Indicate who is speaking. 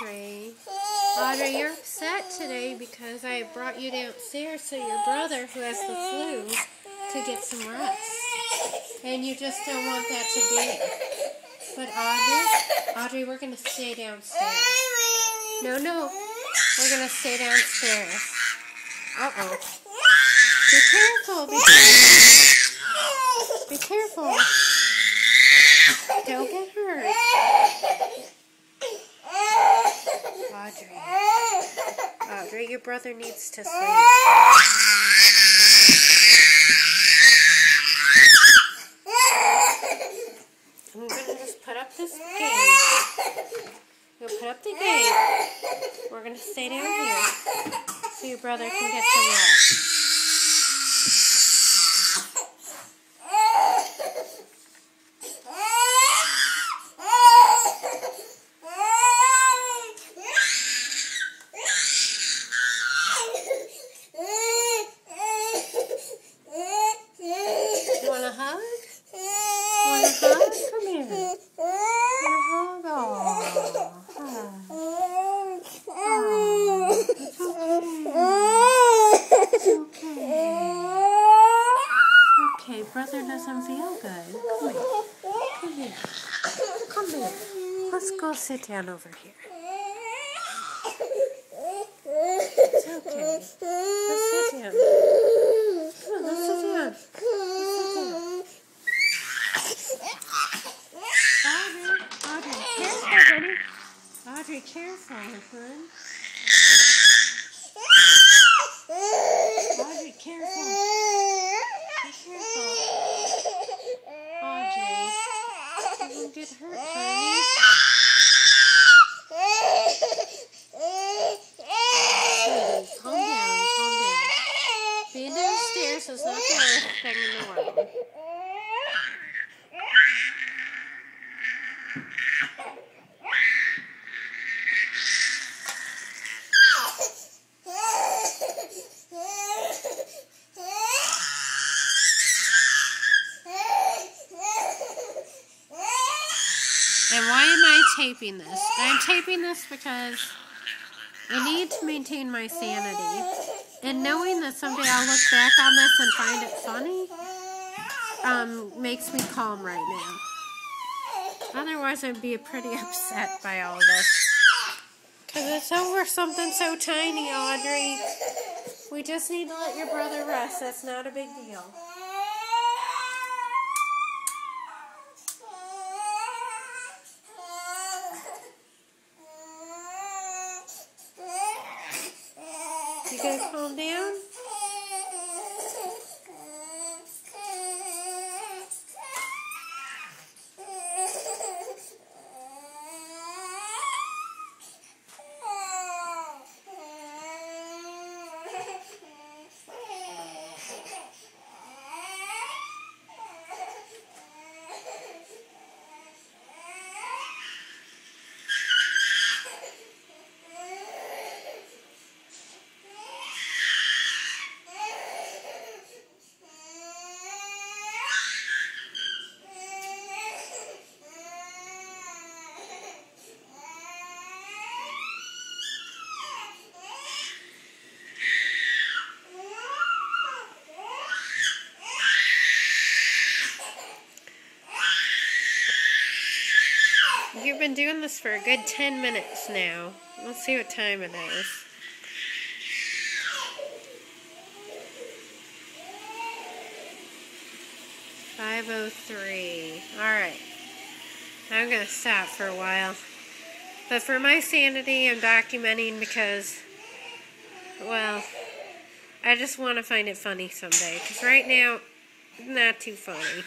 Speaker 1: Audrey. Audrey, you're upset today because I brought you downstairs so your brother, who has the flu, to get some rest. And you just don't want that to be. But Audrey, we're going to stay downstairs. No, we're going to stay downstairs. Uh-oh. Be careful, be careful. Don't get hurt. Audrey, your brother needs to sleep. I'm going to just put up this gate. We'll put up the gate. We're going to stay down here so your brother can get some rest. You want a hug? Want a hug? Come here. Want a hug? It's okay. Okay, brother doesn't feel good. Come here. Come here. Let's go sit down over here. It's okay. Let's sit down. Come on, let's sit down. Audrey, careful, hun. Audrey, careful. Be careful. Audrey, you won't get hurt, honey. Sweetie, calm down. Being downstairs is not the worst thing in the world. And why am I taping this? I'm taping this because I need to maintain my sanity. And knowing that someday I'll look back on this and find it funny, makes me calm right now. Otherwise, I'd be pretty upset by all this. Because it's over something so tiny, Audrey. We just need to let your brother rest. That's not a big deal. You gonna calm down? You've been doing this for a good 10 minutes now. Let's see what time it is. 5:03. Alright. I'm going to stop for a while. But for my sanity, I'm documenting because, well, I just want to find it funny someday. Because right now, not too funny.